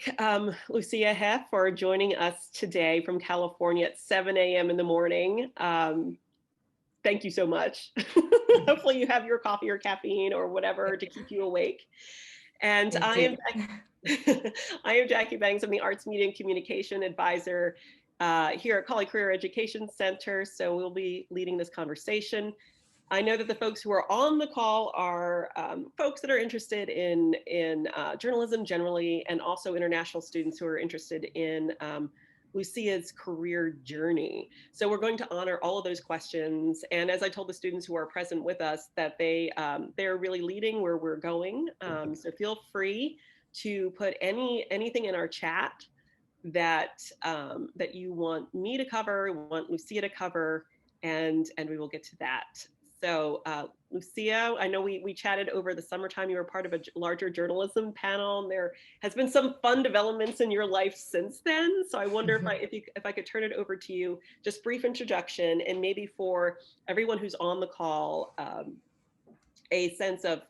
thank Lucia He for joining us today from California at 7 a.m. in the morning. Thank you so much. Hopefully you have your coffee or caffeine or whatever to keep you awake. And I am Jackie Bangs. I'm the Arts, Media, and Communication Advisor here at College Career Education Center. So we'll be leading this conversation. I know that the folks who are on the call are folks that are interested in journalism generally, and also international students who are interested in Lucia's career journey. So we're going to honor all of those questions. And as I told the students who are present with us, that they're really leading where we're going. So feel free to put anything in our chat that that you want me to cover, want Lucia to cover, and we will get to that. So Lucia, I know we chatted over the summertime. You were part of a larger journalism panel, and there has been some fun developments in your life since then. So I wonder if I could turn it over to you, just brief introduction, and maybe for everyone who's on the call, a sense of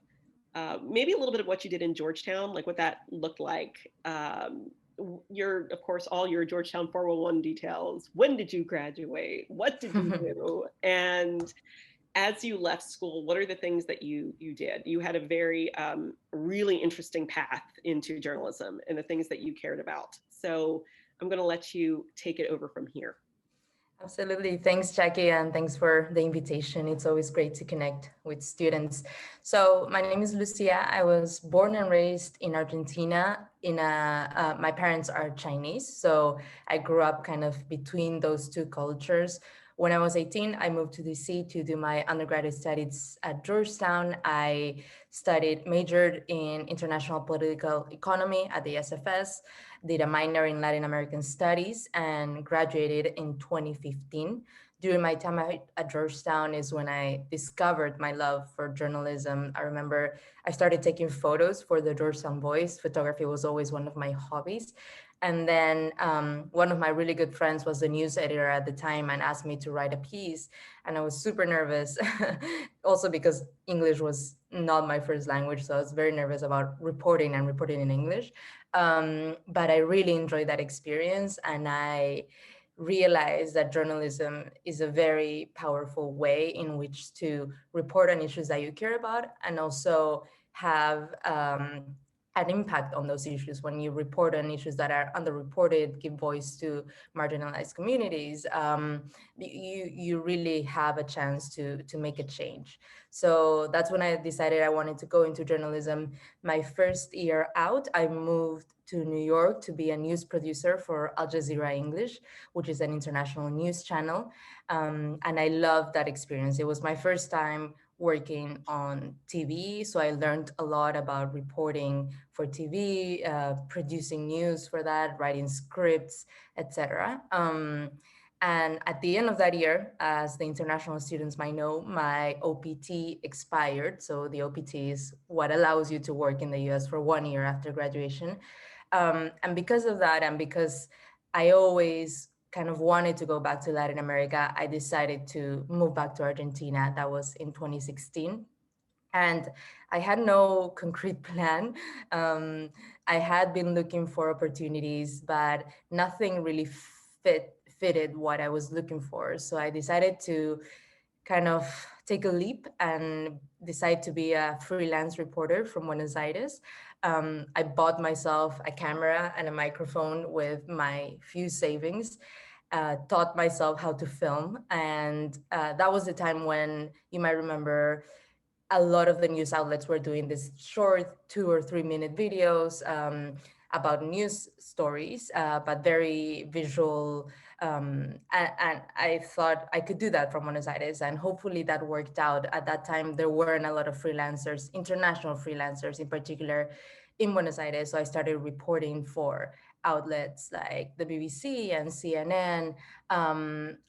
maybe a little bit of what you did in Georgetown, like what that looked like. Of course, all your Georgetown 411 details. When did you graduate? What did you do? And as you left school, what are the things that you did? You had a very really interesting path into journalism and the things that you cared about. So I'm going to let you take it over from here. Absolutely. Thanks, Jackie, and thanks for the invitation. It's always great to connect with students. So my name is Lucia. I was born and raised in Argentina. My parents are Chinese, so I grew up kind of between those two cultures. When I was 18, I moved to DC to do my undergraduate studies at Georgetown. I majored in international political economy at the SFS, did a minor in Latin American studies, and graduated in 2015. During my time at Georgetown is when I discovered my love for journalism. I remember I started taking photos for the Georgetown Voice. Photography was always one of my hobbies. And then one of my really good friends was the news editor at the time and asked me to write a piece. And I was super nervous, also because English was not my first language. So I was very nervous about reporting in English. But I really enjoyed that experience. And I realized that journalism is a very powerful way in which to report on issues that you care about and also have an impact on those issues. When you report on issues that are underreported, give voice to marginalized communities, you really have a chance to make a change. So that's when I decided I wanted to go into journalism. My first year out, I moved to New York to be a news producer for Al Jazeera English, which is an international news channel. And I loved that experience. It was my first time working on TV. So I learned a lot about reporting for TV, producing news for that, writing scripts, etc. And at the end of that year, as the international students might know, my OPT expired. So the OPT is what allows you to work in the US for 1 year after graduation. And because of that, and because I always kind of wanted to go back to Latin America, I decided to move back to Argentina. That was in 2016. And I had no concrete plan. I had been looking for opportunities, but nothing really fitted what I was looking for. So I decided to kind of take a leap and decide to be a freelance reporter from Buenos Aires. I bought myself a camera and a microphone with my few savings, taught myself how to film. And that was the time when, you might remember, a lot of the news outlets were doing these short 2 or 3 minute videos about news stories, but very visual. And I thought I could do that from Buenos Aires, and hopefully that worked out. At that time, there weren't a lot of freelancers, international freelancers in particular, in Buenos Aires. So I started reporting for outlets like the BBC and CNN,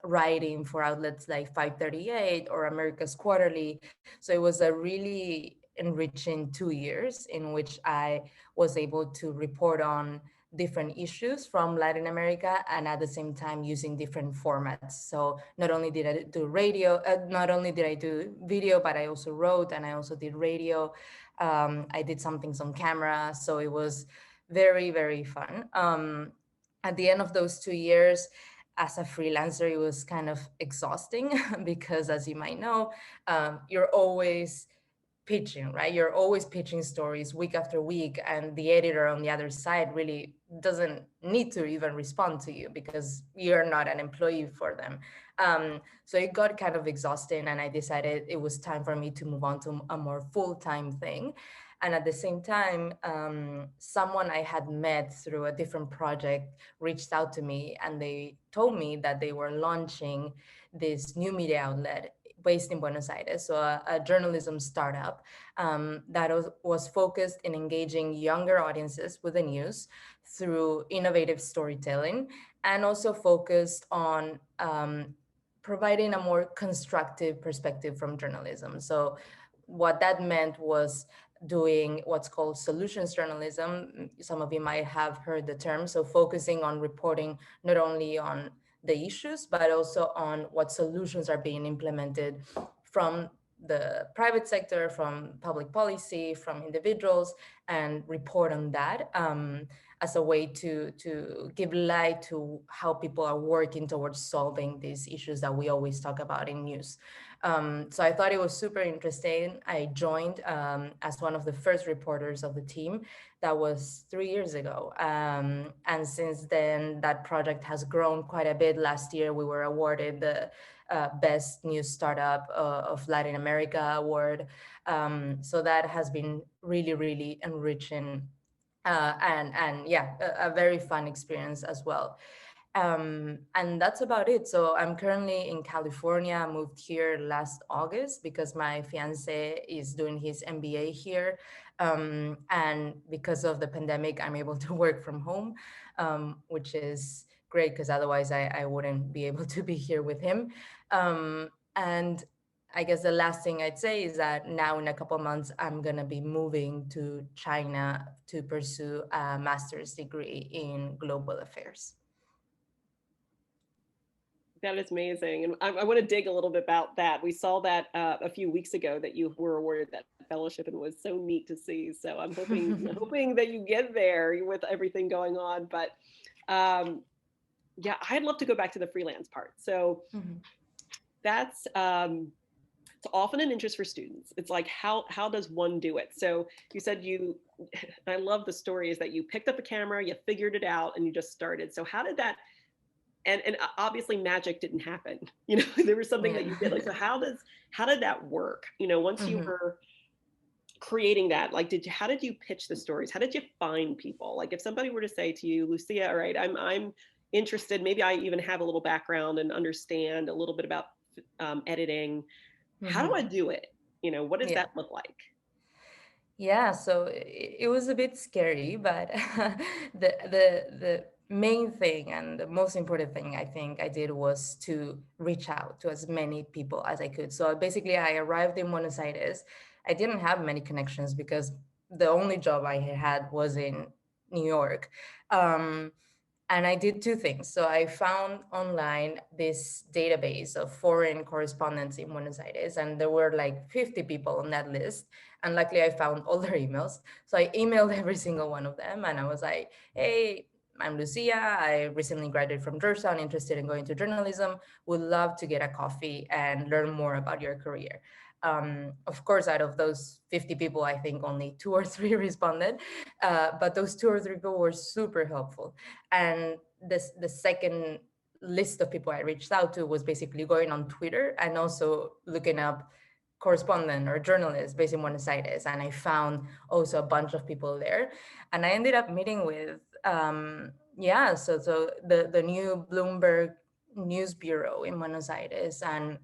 writing for outlets like 538 or America's Quarterly. So it was a really enriching 2 years in which I was able to report on different issues from Latin America, and at the same time using different formats. So not only did I do not only did I do video, but I also wrote and I also did radio. I did some things on camera. So it was very, very fun. At the end of those 2 years, as a freelancer, it was kind of exhausting because, as you might know, you're always pitching, right? You're always pitching stories week after week, and the editor on the other side really doesn't need to even respond to you because you're not an employee for them. So it got kind of exhausting, and I decided it was time for me to move on to a more full-time thing. And at the same time, someone I had met through a different project reached out to me, and they told me that they were launching this new media outlet based in Buenos Aires, so a journalism startup that was focused in engaging younger audiences with the news through innovative storytelling, and also focused on providing a more constructive perspective from journalism. So what that meant was doing what's called solutions journalism. Some of you might have heard the term. So focusing on reporting not only on the issues, but also on what solutions are being implemented from the private sector, from public policy, from individuals, and report on that as a way to give light to how people are working towards solving these issues that we always talk about in news. So I thought it was super interesting. I joined as one of the first reporters of the team. That was 3 years ago. And since then, that project has grown quite a bit. Last year, we were awarded the Best News Startup of Latin America award. So that has been really, really enriching and yeah, a very fun experience as well. And that's about it. So I'm currently in California. I moved here last August because my fiance is doing his MBA here. And because of the pandemic, I'm able to work from home, which is great because otherwise I wouldn't be able to be here with him. And I guess the last thing I'd say is that now in a couple of months, I'm going to be moving to China to pursue a master's degree in global affairs. That is amazing. And I want to dig a little bit about that. We saw that a few weeks ago that you were awarded that fellowship, and it was so neat to see. So I'm hoping that you get there with everything going on. But yeah, I'd love to go back to the freelance part. So that's it's often an interest for students. It's like, how does one do it? So you said I love the story is that you picked up a camera, you figured it out, and you just started. So how did that, and obviously magic didn't happen, there was something that you did. Like, so how did that work? Once you were creating that, like, how did you pitch the stories? How did you find people? Like, if somebody were to say to you, Lucia, all right, I'm interested, maybe I even have a little background and understand a little bit about editing. How do I do it? What does that look like? Yeah, so it was a bit scary, but the main thing and the most important thing I think I did was to reach out to as many people as I could. So basically, I arrived in Buenos Aires. I didn't have many connections because the only job I had was in New York. And I did two things. So I found online this database of foreign correspondents in Buenos Aires, and there were like 50 people on that list. And luckily, I found all their emails. So I emailed every single one of them, and I was like, hey, I'm Lucia. I recently graduated from Georgetown, interested in going to journalism. Would love to get a coffee and learn more about your career. Of course, out of those 50 people, I think only 2 or 3 responded, but those 2 or 3 people were super helpful. And the second list of people I reached out to was basically going on Twitter and also looking up correspondent or journalist based in Buenos Aires. And I found also a bunch of people there. And I ended up meeting with, so the new Bloomberg News Bureau in Buenos Aires, and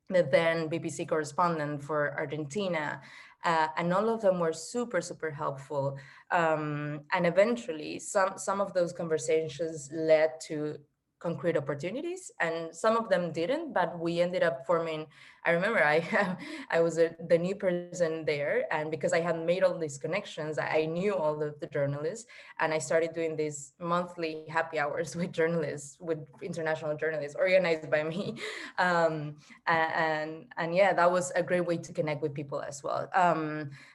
the then BBC Correspondent for Argentina, and all of them were super, super helpful. And eventually, some of those conversations led to concrete opportunities, and some of them didn't, but we ended up forming. I remember I was the new person there, and because I had made all these connections, I knew all of the journalists, and I started doing these monthly happy hours with journalists, with international journalists, organized by me. And yeah, that was a great way to connect with people as well.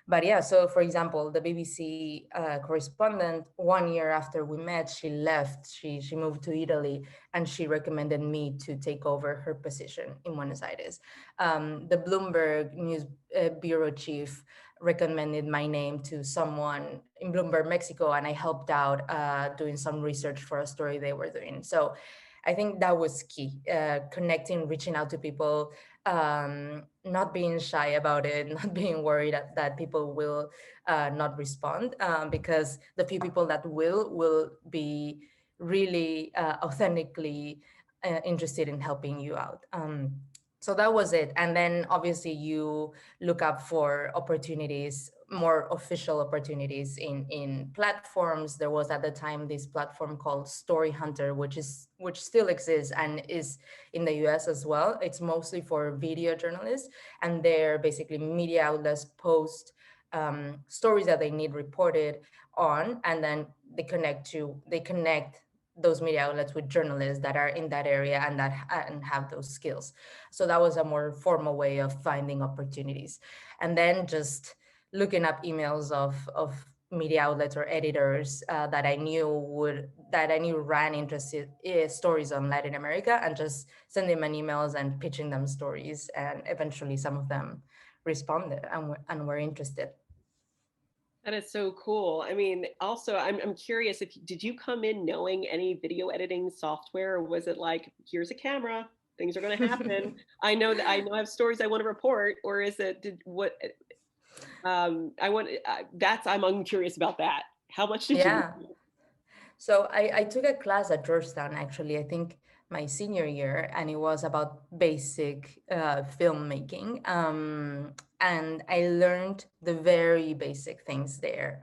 But yeah, so for example, the BBC correspondent, 1 year after we met, she left. She moved to Italy, and she recommended me to take over her position in Buenos Aires. The Bloomberg News bureau chief recommended my name to someone in Bloomberg, Mexico, and I helped out doing some research for a story they were doing. So I think that was key, connecting, reaching out to people, not being shy about it, not being worried that people will not respond, because the few people that will be really authentically interested in helping you out. So that was it. And then obviously you look up for opportunities, more official opportunities in platforms. There was at the time this platform called Story Hunter, which still exists and is in the US as well. It's mostly for video journalists, and they're basically media outlets post stories that they need reported on, and then they connect those media outlets with journalists that are in that area and have those skills. So that was a more formal way of finding opportunities. And then just looking up emails of media outlets or editors that I knew ran interested stories on Latin America, and just sending them emails and pitching them stories. And eventually some of them responded and were interested. That is so cool. I mean, also, I'm curious, if did you come in knowing any video editing software, or was it like, here's a camera, things are going to happen. I have stories I want to report, or is it I'm curious about that. How much did you Yeah. know? So I took a class at Georgetown, actually, I think my senior year, and it was about basic filmmaking. And I learned the very basic things there.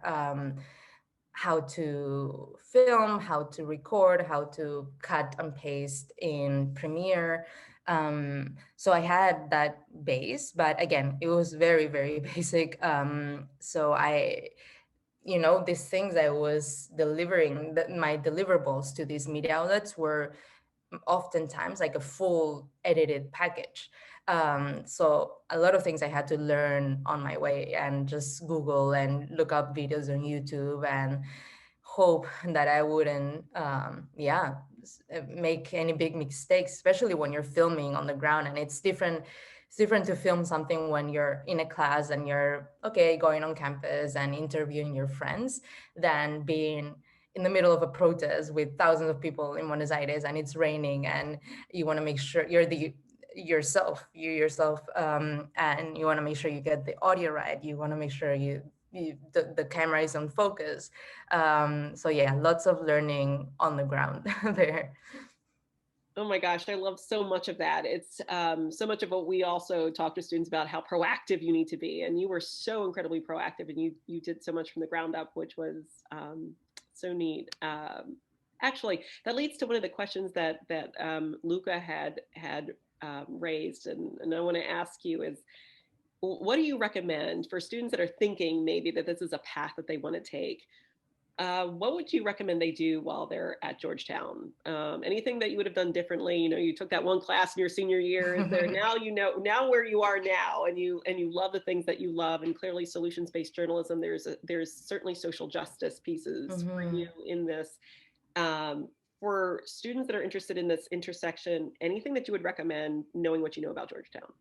How to film, how to record, how to cut and paste in Premiere. So I had that base, but again, it was very, very basic. So these things I was delivering, my deliverables to these media outlets were oftentimes like a full edited package. So a lot of things I had to learn on my way, and just Google and look up videos on YouTube and hope that I wouldn't, make any big mistakes, especially when you're filming on the ground. And it's different to film something when you're in a class and you're going on campus and interviewing your friends, than being in the middle of a protest with thousands of people in Buenos Aires, and it's raining, and you want to make sure you're yourself, and you want to make sure you get the audio right. You want to make sure the camera is on focus. So yeah, lots of learning on the ground there. Oh my gosh, I love so much of that. It's so much of what we also talk to students about, how proactive you need to be. And you were so incredibly proactive, and you did so much from the ground up, which was so neat. Actually, that leads to one of the questions that Luca had raised, and I want to ask you is, what do you recommend for students that are thinking maybe that this is a path that they want to take? What would you recommend they do while they're at Georgetown? Anything that you would have done differently? You took that one class in your senior year. Is there now where you are now, and you love the things that you love, and clearly solutions-based journalism. There's certainly social justice pieces for you in this. For students that are interested in this intersection, anything that you would recommend, knowing what you know about Georgetown?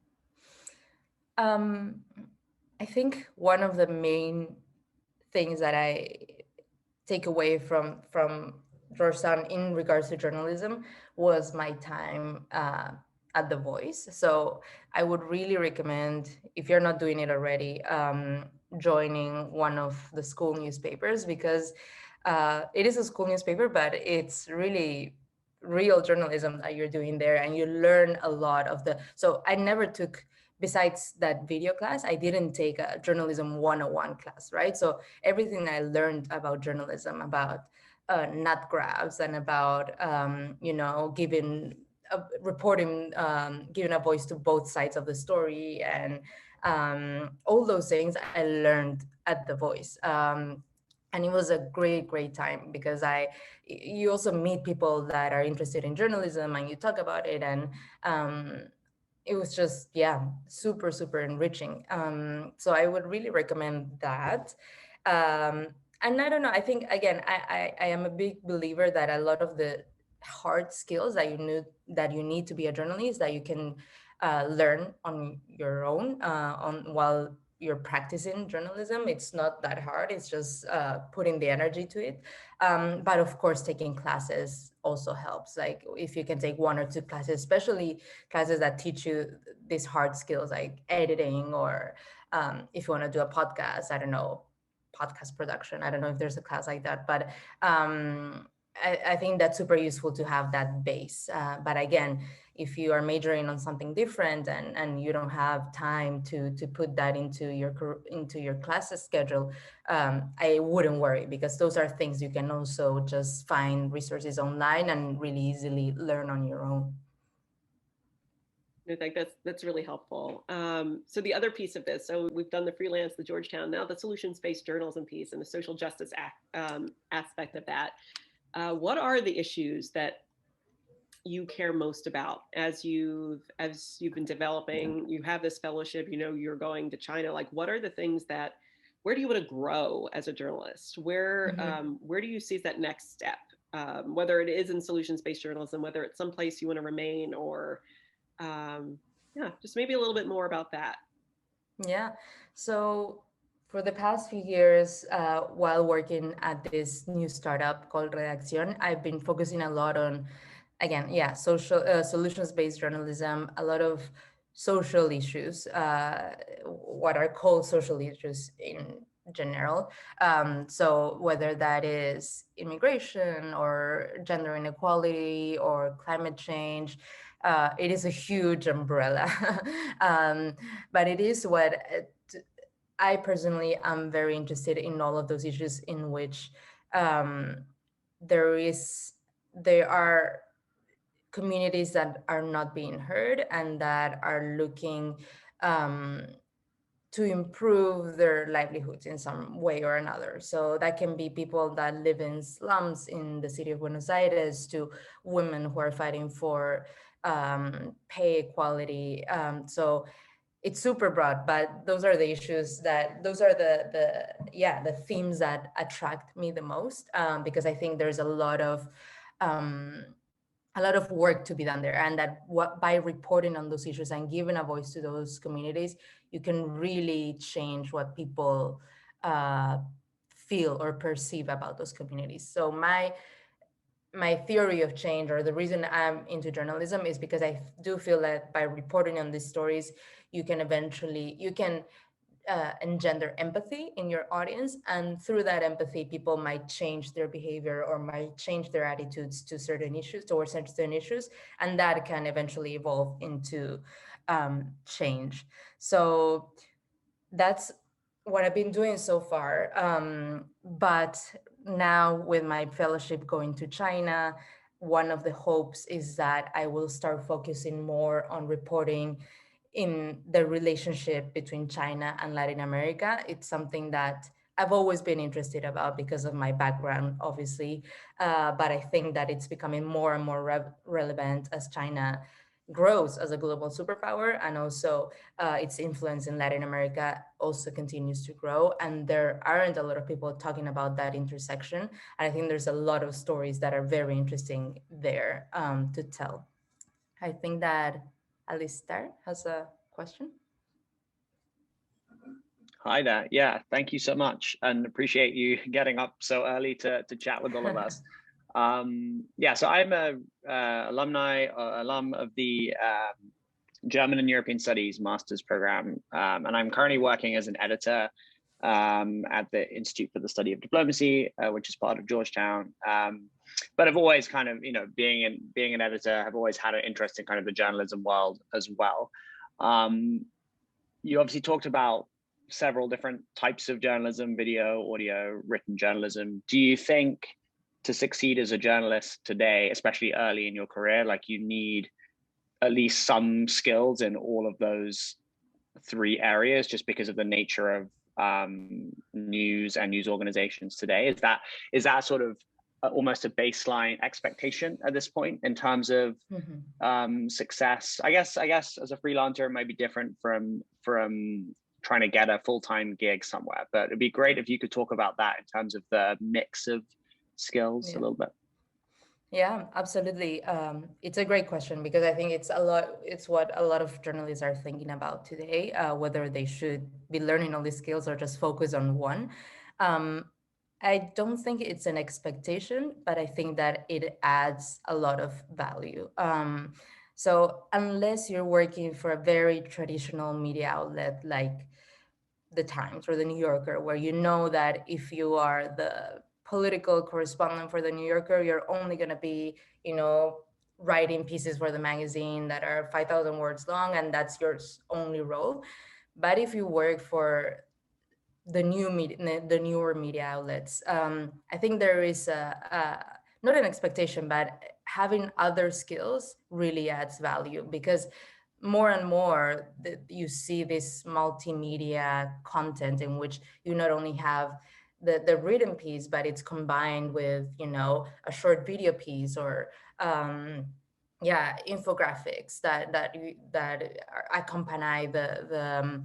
I think one of the main things that I take away from Georgetown in regards to journalism was my time at The Voice. So I would really recommend, if you're not doing it already, joining one of the school newspapers, because it is a school newspaper, but it's really real journalism that you're doing there, and you learn a lot of so I never took, besides that video class, I didn't take a journalism 101 class, right? So everything I learned about journalism, about nut grabs and about giving reporting, giving a voice to both sides of the story, and all those things I learned at The Voice. And it was a great time, because you also meet people that are interested in journalism, and you talk about it, and it was just, yeah, super enriching. So I would really recommend that. And I don't know, I think, again, I am a big believer that a lot of the hard skills that you need to be a journalist, that you can learn on your own, on while you're practicing journalism. It's not that hard. It's just putting the energy to it. But of course, taking classes also helps. Like if you can take 1 or 2 classes, especially classes that teach you these hard skills like editing, or if you want to do a podcast, I don't know, podcast production. I don't know if there's a class like that, but I think that's super useful to have that base. But again, if you are majoring on something different, and you don't have time to put that into your classes schedule, I wouldn't worry, because those are things you can also just find resources online and really easily learn on your own. I think that's really helpful. So the other piece of this, so we've done the freelance, the Georgetown, now the solutions-based journalism piece and the social justice aspect of that. What are the issues that you care most about as you've been developing? You have this fellowship, you're going to China. Like, what are the things where do you want to grow as a journalist? Where do you see that next step? Whether it is in solutions-based journalism, whether it's someplace you want to remain, or just maybe a little bit more about that. Yeah. So for the past few years, while working at this new startup called ACCIÓN, I've been focusing a lot on, again, social solutions-based journalism, a lot of social issues, what are called social issues in general. So whether that is immigration or gender inequality or climate change, it is a huge umbrella. But it is what I personally am very interested in, all of those issues in which there are communities that are not being heard and that are looking to improve their livelihoods in some way or another. So that can be people that live in slums in the city of Buenos Aires, to women who are fighting for pay equality. So it's super broad, but those are the issues those are the themes that attract me the most, because I think there's a lot of work to be done there, and that by reporting on those issues and giving a voice to those communities, you can really change what people feel or perceive about those communities. So my theory of change, or the reason I'm into journalism, is because I do feel that by reporting on these stories, you can engender empathy in your audience, and through that empathy, people might change their behavior or might change their attitudes towards certain issues, and that can eventually evolve into change. So that's what I've been doing so far. But now, with my fellowship going to China, one of the hopes is that I will start focusing more on reporting in the relationship between China and Latin America. It's something that I've always been interested about because of my background, obviously. But I think that it's becoming more and more relevant as China grows as a global superpower, and also its influence in Latin America also continues to grow. And there aren't a lot of people talking about that intersection. And I think there's a lot of stories that are very interesting there to tell. I think that Alistair has a question. Hi there. Yeah, thank you so much, and appreciate you getting up so early to chat with all of us. So I'm a alum of the German and European Studies master's program, and I'm currently working as an editor at the Institute for the Study of Diplomacy, which is part of Georgetown. But I've always kind of, being an editor, have always had an interest in kind of the journalism world as well. You obviously talked about several different types of journalism: video, audio, written journalism. Do you think to succeed as a journalist today, especially early in your career, like you need at least some skills in all of those three areas, just because of the nature of news and news organizations today. Is that sort of almost a baseline expectation at this point in terms of success? I guess as a freelancer, it might be different from trying to get a full-time gig somewhere, but it'd be great if you could talk about that in terms of the mix of skills a little bit. Yeah, absolutely. It's a great question, because I think it's what a lot of journalists are thinking about today, whether they should be learning all these skills or just focus on one. I don't think it's an expectation, but I think that it adds a lot of value. So unless you're working for a very traditional media outlet like the Times or the New Yorker, where you know that if you are the political correspondent for the New Yorker, you're only going to be, writing pieces for the magazine that are 5,000 words long, and that's your only role. But if you work for the newer media outlets, I think there is not an expectation, but having other skills really adds value, because more and more you see this multimedia content in which you not only have the written piece, but it's combined with, a short video piece or infographics that accompany the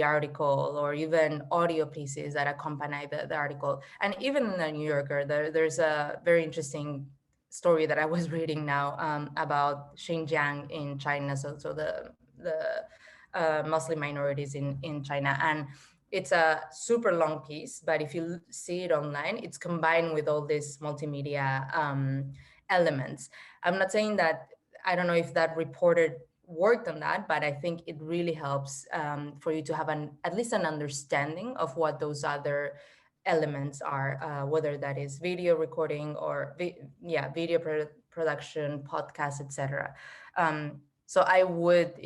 article, or even audio pieces that accompany the article. And even in the New Yorker, there's a very interesting story that I was reading now about Xinjiang in China, so the Muslim minorities in China. And it's a super long piece, but if you see it online, it's combined with all these multimedia elements. I'm not saying that, I don't know if that reporter worked on that, but I think it really helps for you to have at least an understanding of what those other elements are, whether that is video recording or video production, podcast, etc. So I would,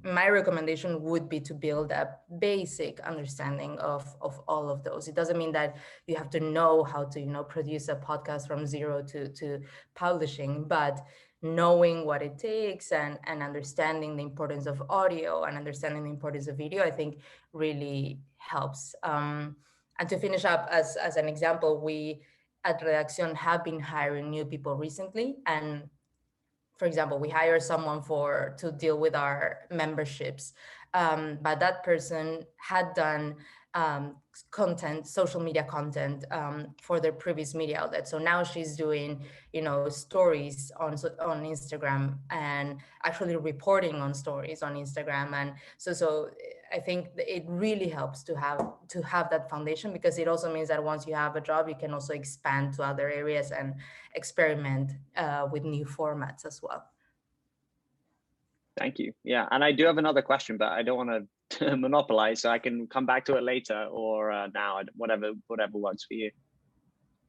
my recommendation would be to build a basic understanding of all of those. It doesn't mean that you have to know how to produce a podcast from zero to publishing, but knowing what it takes and understanding the importance of audio and understanding the importance of video, I think really helps. And to finish up, as an example, we at ACCIÓN have been hiring new people recently. And for example, we hire someone to deal with our memberships, but that person had done content, social media content for their previous media outlet. So now she's doing, stories on Instagram and actually reporting on stories on Instagram. And so I think it really helps to have that foundation, because it also means that once you have a job, you can also expand to other areas and experiment with new formats as well. Thank you. Yeah, and I do have another question, but I don't want to monopolize, so I can come back to it later or now, whatever works for you.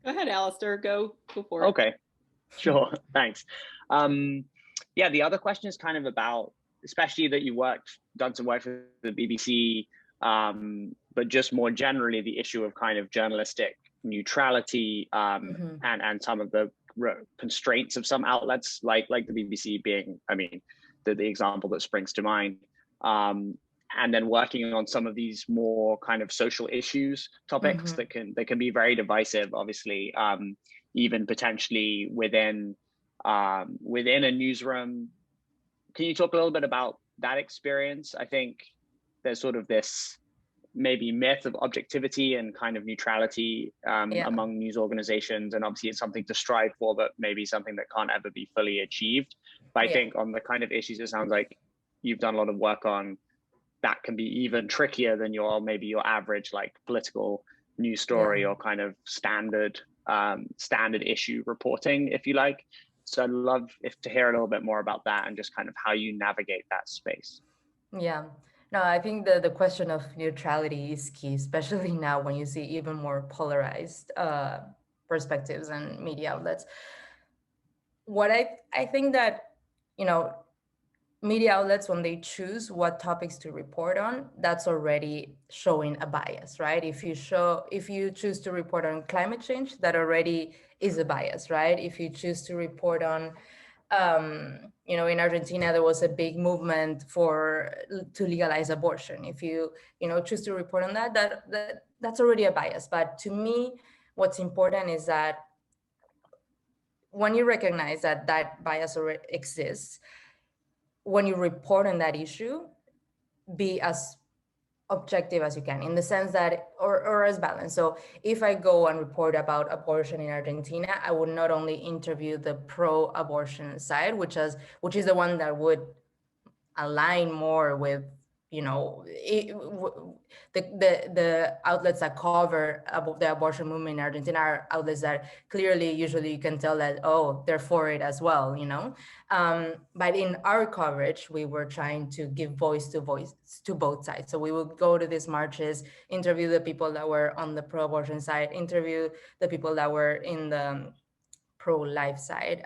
Go ahead, Alistair. Go for it. Okay, sure. Thanks. Yeah, the other question is kind of about, especially that you done some work for the BBC, but just more generally the issue of kind of journalistic neutrality and some of the constraints of some outlets, like the BBC being, I mean, the example that springs to mind, and then working on some of these more kind of social issues topics that can be very divisive, obviously, even potentially within a newsroom. Can you talk a little bit about that experience? I think there's sort of this maybe myth of objectivity and kind of neutrality among news organizations, and obviously it's something to strive for, but maybe something that can't ever be fully achieved. But I think on the kind of issues it sounds like you've done a lot of work on, that can be even trickier than maybe your average like political news story or kind of standard issue reporting, if you like. So I'd love to hear a little bit more about that and just kind of how you navigate that space. Yeah. No, I think the question of neutrality is key, especially now when you see even more polarized perspectives and media outlets. What I think that, media outlets, when they choose what topics to report on, that's already showing a bias, right? If you choose to report on climate change, that already is a bias, right? If you choose to report on, in Argentina, there was a big movement to legalize abortion. If you choose to report on that's already a bias. But to me, what's important is that when you recognize that that bias already exists, when you report on that issue, be as objective as you can, in the sense that, or as balanced. So if I go and report about abortion in Argentina, I would not only interview the pro-abortion side, which is the one that would align more with the outlets that cover the abortion movement in Argentina are outlets that clearly, usually you can tell that, oh, they're for it as well, but in our coverage, we were trying to give voice to both sides. So we would go to these marches, interview the people that were on the pro-abortion side, interview the people that were in the pro-life side,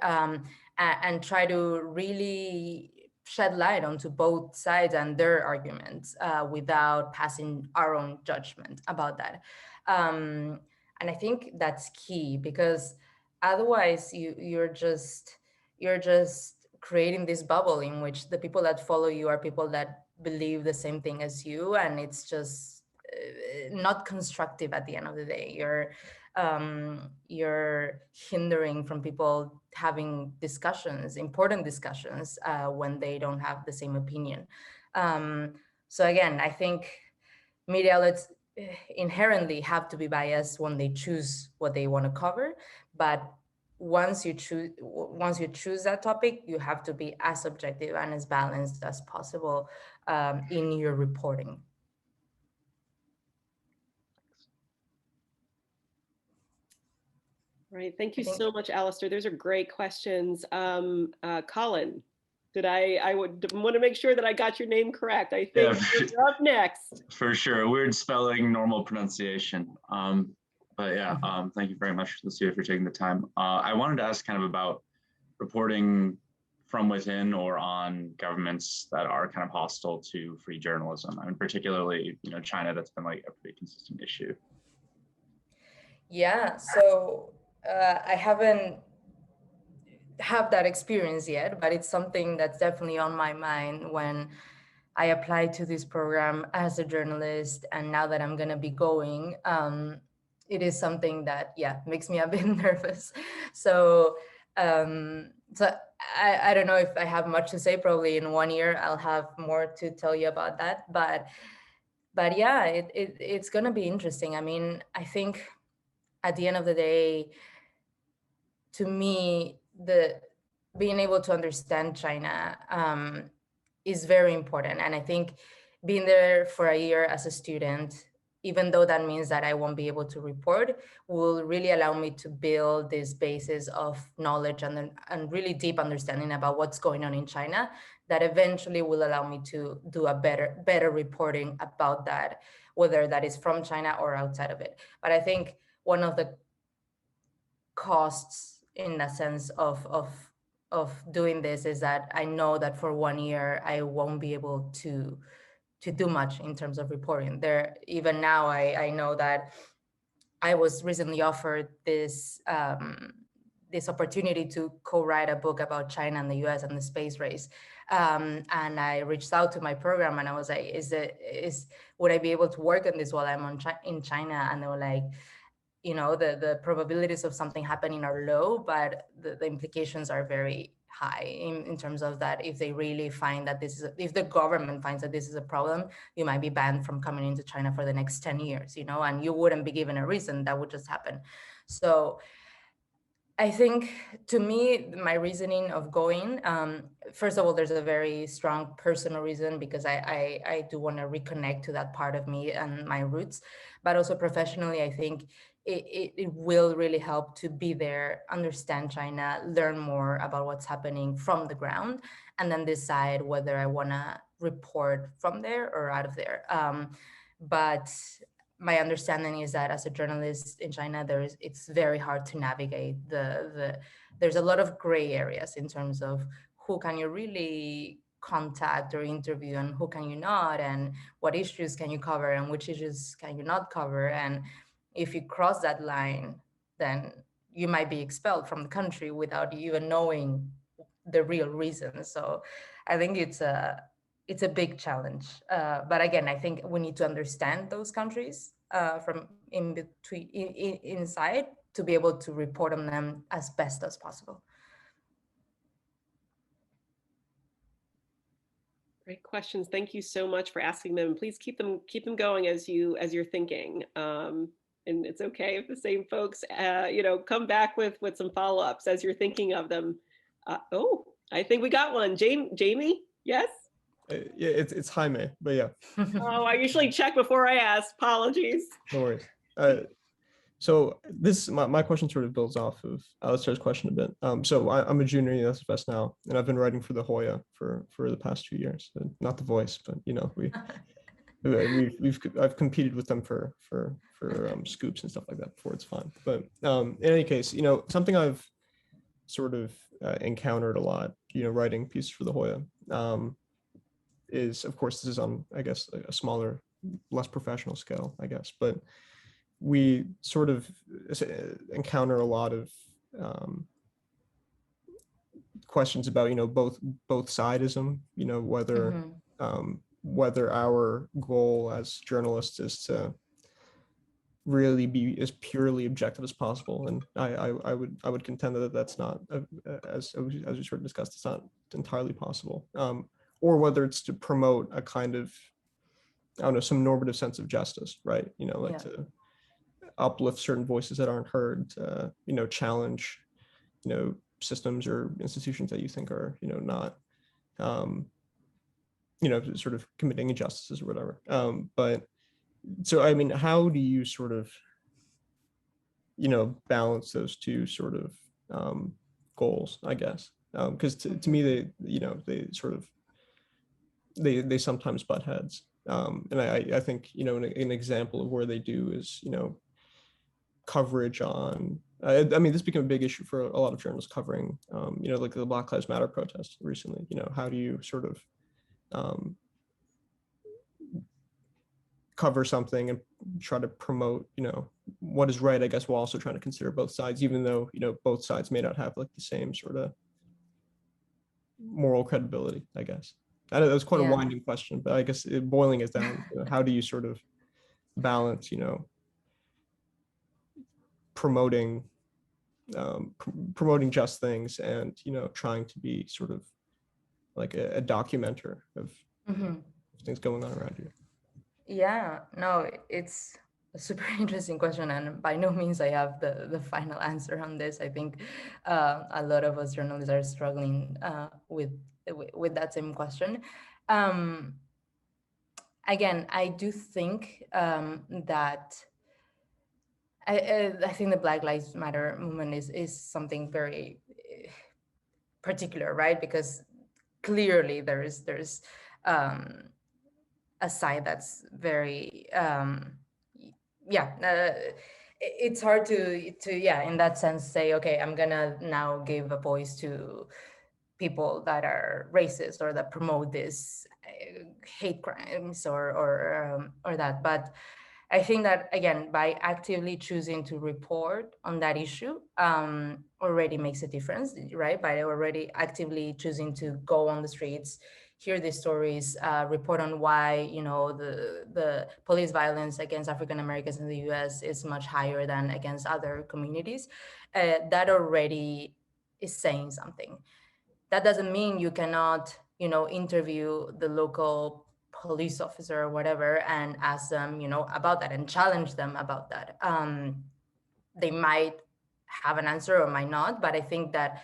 and try to really shed light onto both sides and their arguments, without passing our own judgment about that. And I think that's key, because otherwise you're just creating this bubble in which the people that follow you are people that believe the same thing as you, and it's just not constructive at the end of the day. You're hindering from people having important discussions, when they don't have the same opinion. So again, I think media outlets inherently have to be biased when they choose what they want to cover, but once you choose that topic, you have to be as objective and as balanced as possible, in your reporting. Right. Thank you so much, Alistair. Those are great questions. Colin, I would want to make sure that I got your name correct. I think you're up next. For sure. Weird spelling, normal pronunciation. But yeah, thank you very much, Lucia, for taking the time. I wanted to ask kind of about reporting from within or on governments that are kind of hostile to free journalism. I mean, particularly, China, that's been like a pretty consistent issue. Yeah, so I haven't have that experience yet, but it's something that's definitely on my mind when I applied to this program as a journalist. And now that I'm going to be going, it is something that, makes me a bit nervous. So, I don't know if I have much to say. Probably in 1 year, I'll have more to tell you about that. But yeah, it's going to be interesting. I mean, I think at the end of the day, to me, being able to understand China is very important. And I think being there for a year as a student, even though that means that I won't be able to report, will really allow me to build this basis of knowledge and really deep understanding about what's going on in China, that eventually will allow me to do a better reporting about that, whether that is from China or outside of it. But I think one of the costs in the sense of doing this is that I know that for 1 year I won't be able to do much in terms of reporting. Even now I know that I was recently offered this this opportunity to co-write a book about China and the US and the space race, and I reached out to my program and I was like, would I be able to work on this while I'm in China? And they were like, the probabilities of something happening are low, but the implications are very high in terms of that. If they really find that if the government finds that this is a problem, you might be banned from coming into China for the next 10 years, and you wouldn't be given a reason. That would just happen. So I think, to me, my reasoning of going, first of all, there's a very strong personal reason, because I do want to reconnect to that part of me and my roots, but also professionally, I think it will really help to be there, understand China, learn more about what's happening from the ground, and then decide whether I want to report from there or out of there. But my understanding is that as a journalist in China, it's very hard to navigate there's a lot of gray areas in terms of who can you really contact or interview, and who can you not, and what issues can you cover and which issues can you not cover. And if you cross that line, then you might be expelled from the country without even knowing the real reason. So I think it's a big challenge. But again, I think we need to understand those countries from in between, inside, to be able to report on them as best as possible. Great questions. Thank you so much for asking them. Please keep them going as you're thinking. And it's okay if the same folks, come back with some follow-ups as you're thinking of them. Oh, I think we got one. Jamie, yes? Yeah, it's Jaime, but yeah. Oh, I usually check before I ask. Apologies. No worries. So this my question sort of builds off of Alistair's question a bit. So I'm a junior in the SFS now, and I've been writing for the Hoya for the past 2 years. Not The Voice, but I've competed with them for scoops and stuff like that before. It's fun. But in any case, something I've sort of encountered a lot, writing pieces for the Hoya, is, of course, this is on, I guess, a smaller, less professional scale, I guess, but we sort of encounter a lot of questions about, both sidism, whether our goal as journalists is to really be as purely objective as possible. And I would contend that that's not, as we sort of discussed, it's not entirely possible. Or whether it's to promote a kind of, I don't know, some normative sense of justice, right? To uplift certain voices that aren't heard, challenge, systems or institutions that you think are, not, sort of committing injustices or whatever. But so, I mean, how do you sort of, balance those two sort of goals, I guess? Because to me, they sort of, they sometimes butt heads. And I think, an example of where they do is, coverage on, I mean, this became a big issue for a lot of journalists covering, like the Black Lives Matter protest recently. How do you sort of cover something and try to promote, what is right, I guess, while also trying to consider both sides, even though, both sides may not have like the same sort of moral credibility, I guess. I know that was quite a winding question, but I guess boiling it down, how do you sort of balance, promoting just things and, trying to be sort of like a documenter of things going on around you? Yeah, no, it's a super interesting question, and by no means I have the final answer on this. I think a lot of us journalists are struggling with that same question. Again, I do think that I think the Black Lives Matter movement is something very particular, right? Because clearly there's a side that's very it's hard to in that sense say, okay, I'm gonna now give a voice to people that are racist or that promote this hate crimes or that. But I think that, again, by actively choosing to report on that issue already makes a difference, right? By already actively choosing to go on the streets, hear these stories, report on why, the police violence against African Americans in the US is much higher than against other communities. That already is saying something. That doesn't mean you cannot, interview the local police officer or whatever and ask them, about that and challenge them about that. They might have an answer or might not, but I think that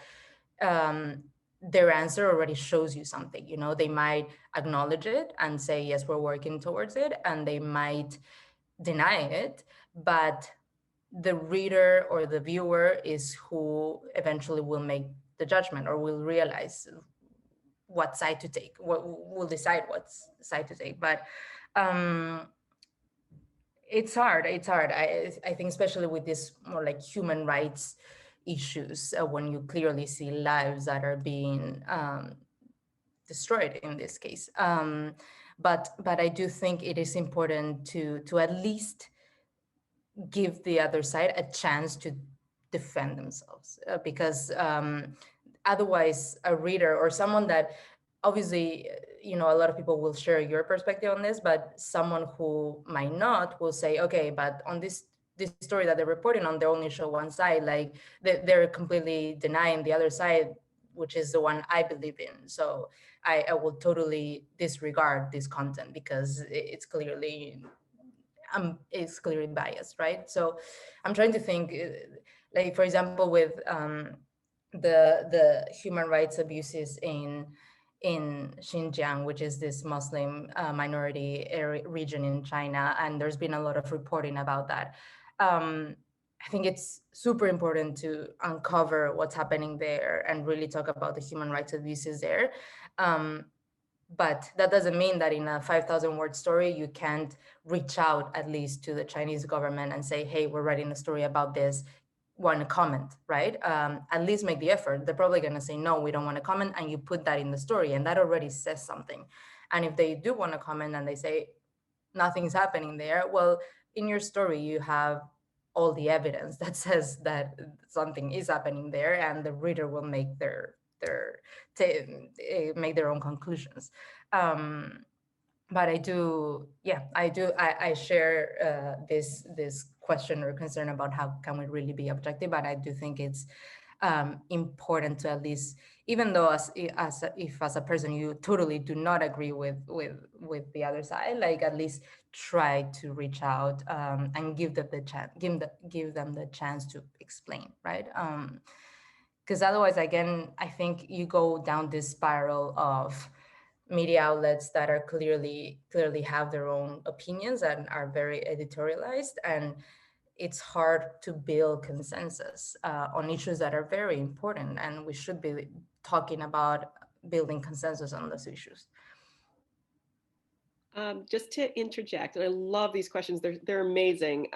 their answer already shows you something. They might acknowledge it and say, yes, we're working towards it, and they might deny it, but the reader or the viewer is who eventually will make the judgment or will realize what side to take, will decide what side to take. But it's hard. I think especially with this more like human rights issues, when you clearly see lives that are being destroyed in this case. But I do think it is important to at least give the other side a chance to defend themselves, because otherwise a reader or someone that obviously, a lot of people will share your perspective on this, but someone who might not will say, okay, but on this story that they're reporting on, they only show one side, like they're completely denying the other side, which is the one I believe in. So I will totally disregard this content because it's clearly biased, right? So I'm trying to think, like, for example, with the human rights abuses in Xinjiang, which is this Muslim minority region in China, and there's been a lot of reporting about that. I think it's super important to uncover what's happening there and really talk about the human rights abuses there. But that doesn't mean that in a 5,000 word story, you can't reach out at least to the Chinese government and say, hey, we're writing a story about this, want to comment, right? At least make the effort. They're probably going to say, no, we don't want to comment. And you put that in the story, and that already says something. And if they do want to comment and they say nothing's happening there, well, in your story, you have all the evidence that says that something is happening there, and the reader will make make their own conclusions. But I share this question or concern about how can we really be objective. But I do think it's important to at least, even though if as a person you totally do not agree with the other side, like at least try to reach out and give them the chance to explain, right? Because otherwise, again, I think you go down this spiral of media outlets that are clearly have their own opinions and are very editorialized, and it's hard to build consensus on issues that are very important, and we should be talking about building consensus on those issues. Just to interject, and I love these questions, they're amazing.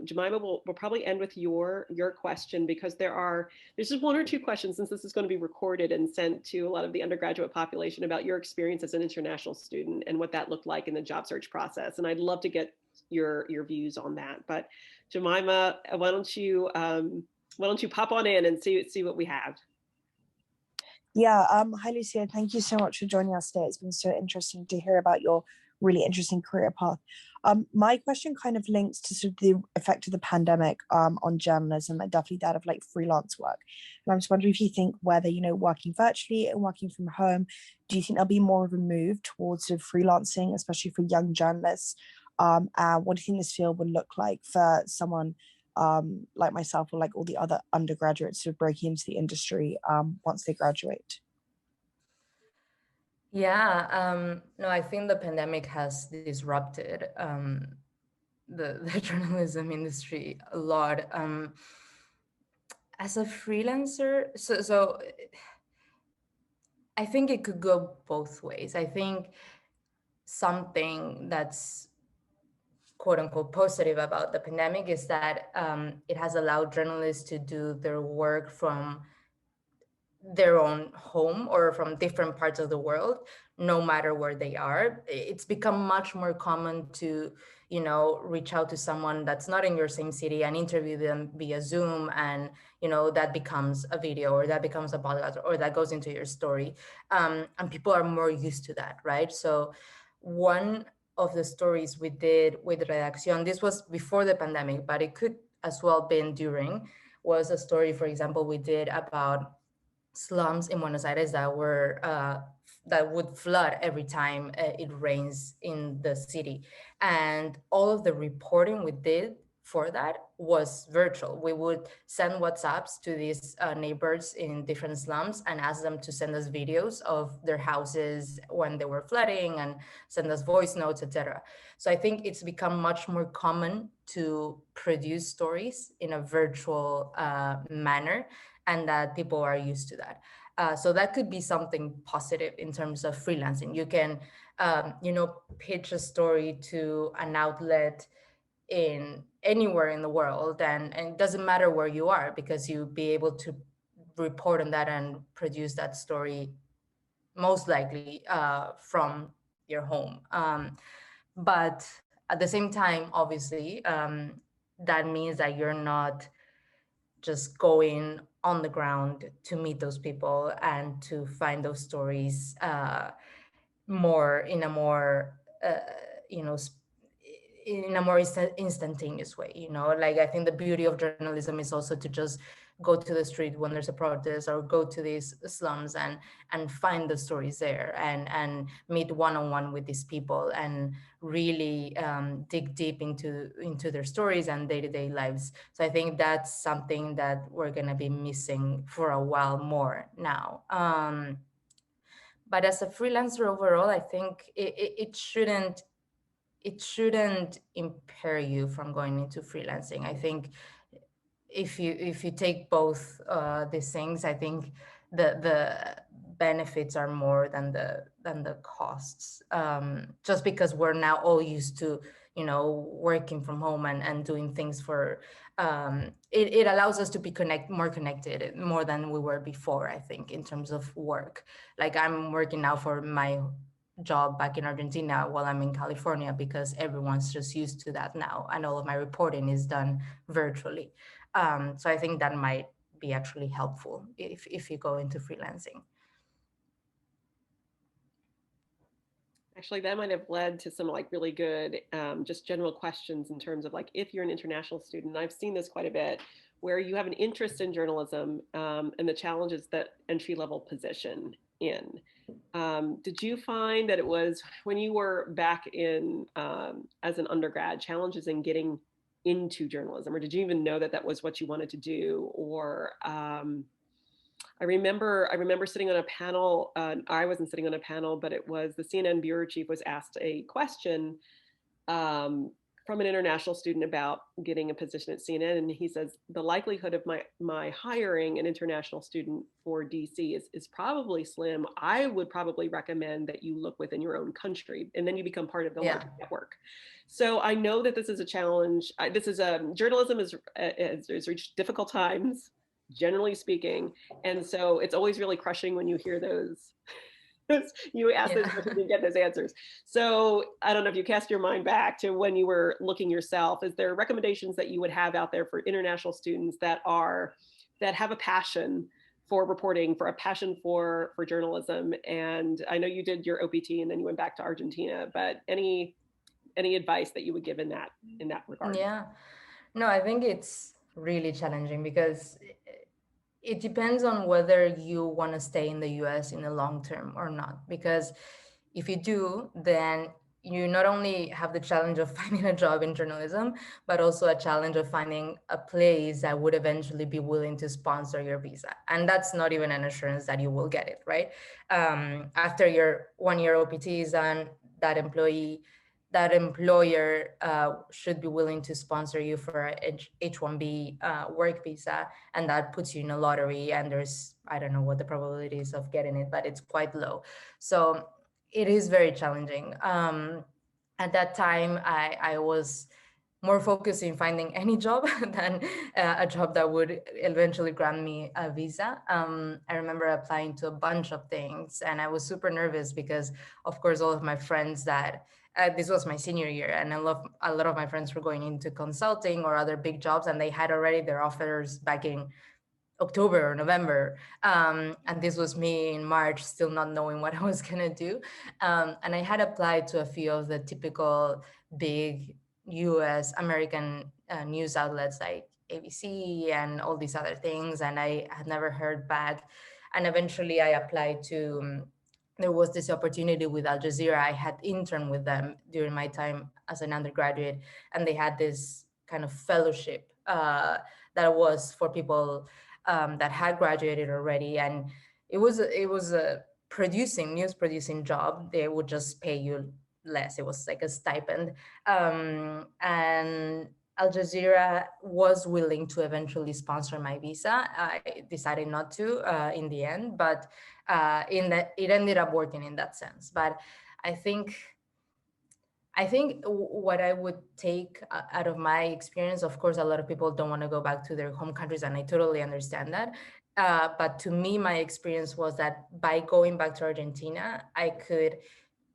Jemima, we'll probably end with your question, because there's just one or two questions, since this is going to be recorded and sent to a lot of the undergraduate population, about your experience as an international student and what that looked like in the job search process. And I'd love to get your views on that. But Jemima, why don't you pop on in and see what we have? Yeah, hi Lucia, thank you so much for joining us today. It's been so interesting to hear about your really interesting career path. My question kind of links to sort of the effect of the pandemic on journalism, and definitely that of like freelance work. And I'm just wondering if you think whether, working virtually and working from home, do you think there'll be more of a move towards sort of freelancing, especially for young journalists? And what do you think this field would look like for someone like myself, or like all the other undergraduates sort of breaking into the industry once they graduate? Yeah, no, I think the pandemic has disrupted the journalism industry a lot. As a freelancer, so I think it could go both ways. I think something that's quote unquote positive about the pandemic is that it has allowed journalists to do their work from their own home or from different parts of the world, no matter where they are. It's become much more common to, reach out to someone that's not in your same city and interview them via Zoom, and, that becomes a video, or that becomes a podcast, or that goes into your story. And people are more used to that, right? So one of the stories we did with ACCIÓN, this was before the pandemic, but it could as well been during, was a story, for example, we did about slums in Buenos Aires that would flood every time it rains in the city. And all of the reporting we did for that was virtual. We would send WhatsApps to these neighbors in different slums and ask them to send us videos of their houses when they were flooding, and send us voice notes, etc. So I think it's become much more common to produce stories in a virtual manner, and that people are used to that. So that could be something positive in terms of freelancing. You can, pitch a story to an outlet in anywhere in the world, and it doesn't matter where you are, because you'll be able to report on that and produce that story most likely from your home. But at the same time, obviously, that means that you're not just going on the ground to meet those people and to find those stories more in a more you know in a more instantaneous way, like I think the beauty of journalism is also to just go to the street when there's a protest, or go to these slums and find the stories there, and meet one-on-one with these people, and really dig deep into their stories and day-to-day lives. So I think that's something that we're going to be missing for a while more now. But as a freelancer overall, I think it shouldn't impair you from going into freelancing. I think if you take both these things, I think the benefits are more than the costs. Just because we're now all used to working from home and doing things for it allows us to be more connected more than we were before, I think, in terms of work. Like I'm working now for my job back in Argentina while I'm in California, because everyone's just used to that now, and all of my reporting is done virtually. So I think that might be actually helpful if you go into freelancing. Actually, that might have led to some like really good just general questions in terms of like, if you're an international student. I've seen this quite a bit, where you have an interest in journalism and the challenges that entry-level position in. Did you find that it was, when you were back in as an undergrad, challenges in getting into journalism, or did you even know that that was what you wanted to do? Or I remember sitting on a panel. I wasn't sitting on a panel, but it was the CNN bureau chief was asked a question from an international student about getting a position at CNN, and he says the likelihood of my hiring an international student for DC is probably slim. I would probably recommend that you look within your own country, and then you become part of the larger network. So I know that this is a challenge. Journalism has reached difficult times, generally speaking, and so it's always really crushing when you hear those. You ask those questions and get those answers. So I don't know if you cast your mind back to when you were looking yourself. Is there recommendations that you would have out there for international students that have a passion for reporting, for a passion for journalism? And I know you did your OPT and then you went back to Argentina, but any advice that you would give in that regard? Yeah, no, I think it's really challenging because it depends on whether you want to stay in the US in the long term or not. Because if you do, then you not only have the challenge of finding a job in journalism, but also a challenge of finding a place that would eventually be willing to sponsor your visa. And that's not even an assurance that you will get it, right? After your 1 year OPT is done, that employer should be willing to sponsor you for a H-1B work visa, and that puts you in a lottery, and I don't know what the probability is of getting it, but it's quite low. So it is very challenging. At that time, I was more focused in finding any job than a job that would eventually grant me a visa. I remember applying to a bunch of things, and I was super nervous because, of course, all of my friends this was my senior year, and a lot of my friends were going into consulting or other big jobs, and they had already their offers back in October or November. And this was me in March, still not knowing what I was gonna do. And I had applied to a few of the typical big US American news outlets like ABC and all these other things, and I had never heard back. And eventually I applied to there was this opportunity with Al Jazeera. I had interned with them during my time as an undergraduate, and they had this kind of fellowship that was for people that had graduated already. And it was a news producing job. They would just pay you less. It was like a stipend. And Al Jazeera was willing to eventually sponsor my visa. I decided not to in the end, but it ended up working in that sense. But I think what I would take out of my experience, of course, a lot of people don't want to go back to their home countries, and I totally understand that. But to me, my experience was that by going back to Argentina, I could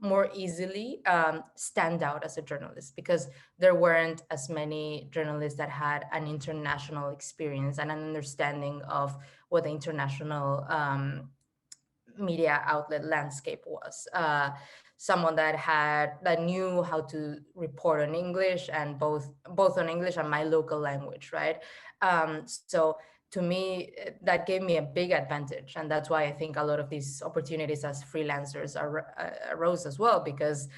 more easily stand out as a journalist, because there weren't as many journalists that had an international experience and an understanding of what the international media outlet landscape was. Someone that knew how to report on English, and both on English and my local language, right? So to me, that gave me a big advantage, and that's why I think a lot of these opportunities as freelancers arose as well, because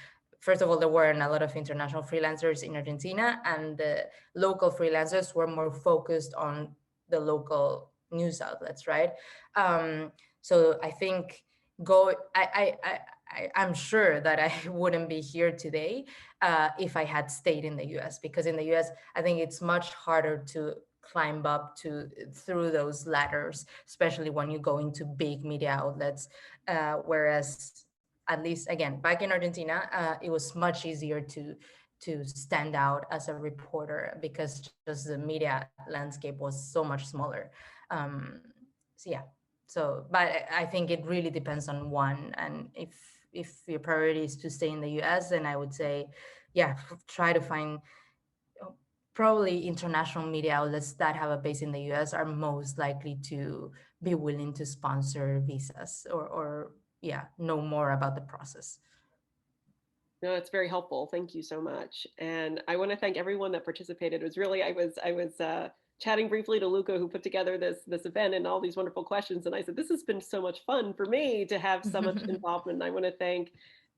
first of all, there weren't a lot of international freelancers in Argentina, and the local freelancers were more focused on the local news outlets, right? So I think I'm sure that I wouldn't be here today if I had stayed in the US, because in the US, I think it's much harder to climb up through those ladders, especially when you go into big media outlets. Whereas, at least again, back in Argentina, it was much easier to stand out as a reporter, because just the media landscape was so much smaller. So yeah. So, but I think it really depends on one. And if your priority is to stay in the US, then I would say, yeah, try to find probably international media outlets that have a base in the US are most likely to be willing to sponsor visas or yeah, know more about the process. No, it's very helpful. Thank you so much. And I want to thank everyone that participated. It was really, I was chatting briefly to Luca, who put together this event and all these wonderful questions. And I said, this has been so much fun for me to have so much involvement. And I want to thank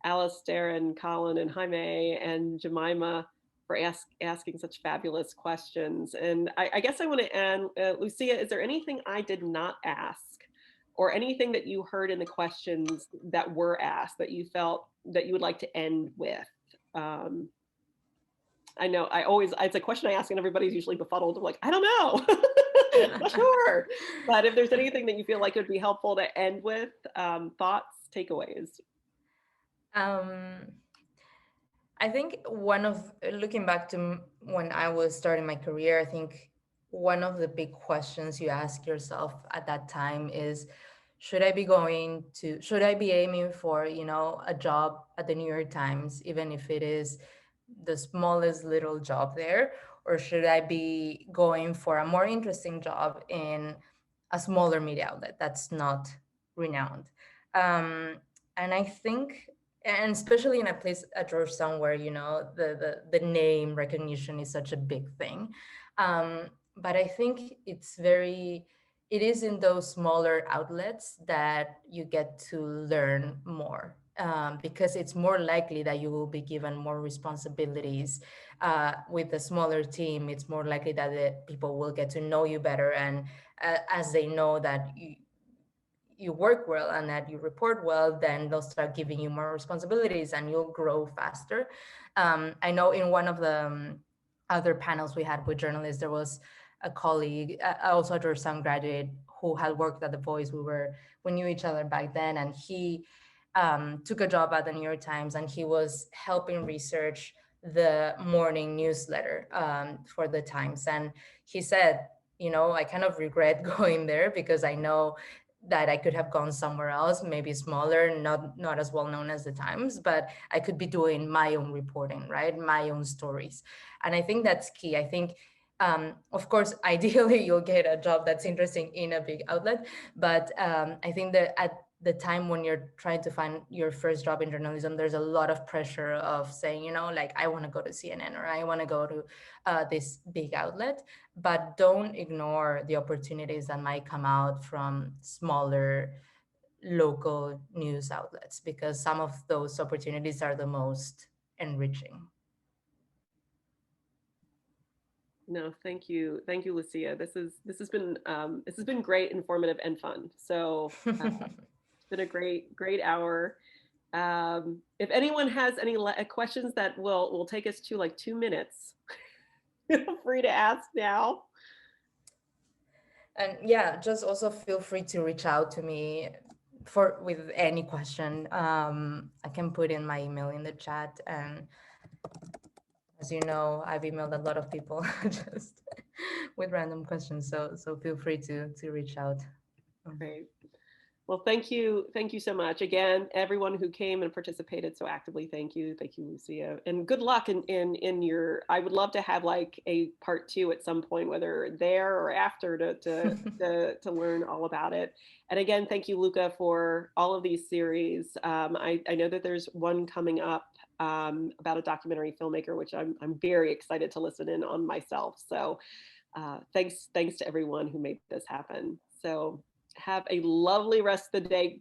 Alistair and Colin and Jaime and Jemima for asking such fabulous questions. And I guess I want to end, Lucia, is there anything I did not ask, or anything that you heard in the questions that were asked that you felt that you would like to end with? I know it's a question I ask and everybody's usually befuddled. I'm like, I don't know, not sure. But if there's anything that you feel like would be helpful to end with, thoughts, takeaways. I think looking back to when I was starting my career, I think one of the big questions you ask yourself at that time is, should I be aiming for, a job at the New York Times, even if it is the smallest little job there, or should I be going for a more interesting job in a smaller media outlet that's not renowned? And I think, and especially in a place at Georgetown where, the name recognition is such a big thing. But I think it is in those smaller outlets that you get to learn more, because it's more likely that you will be given more responsibilities. With a smaller team, it's more likely that the people will get to know you better. And as they know that you work well and that you report well, then they'll start giving you more responsibilities and you'll grow faster. I know in one of the other panels we had with journalists, there was a colleague, also a Georgetown graduate, who had worked at The Voice. We knew each other back then, and he took a job at the New York Times, and he was helping research the morning newsletter for the Times. And he said, I kind of regret going there, because I know that I could have gone somewhere else, maybe smaller, not as well known as the Times, but I could be doing my own reporting, right? My own stories. And I think that's key. I think, of course, ideally you'll get a job that's interesting in a big outlet, but I think that at the time when you're trying to find your first job in journalism, there's a lot of pressure of saying, like, I want to go to CNN, or I want to go to this big outlet, but don't ignore the opportunities that might come out from smaller local news outlets, because some of those opportunities are the most enriching. No, thank you, Lucia. This has been great, informative, and fun. So it's been a great hour. If anyone has any questions that will take us to like 2 minutes, feel free to ask now. And yeah, just also feel free to reach out to me with any question. I can put in my email in the chat, and as you know, I've emailed a lot of people just with random questions. So feel free to reach out. Great. Well, thank you so much again, everyone who came and participated so actively. Thank you, Lucia, and good luck in your. I would love to have like a part 2 at some point, whether there or after, to learn all about it. And again, thank you, Luca, for all of these series. I know that there's one coming up about a documentary filmmaker, which I'm very excited to listen in on myself. So thanks to everyone who made this happen. So have a lovely rest of the day.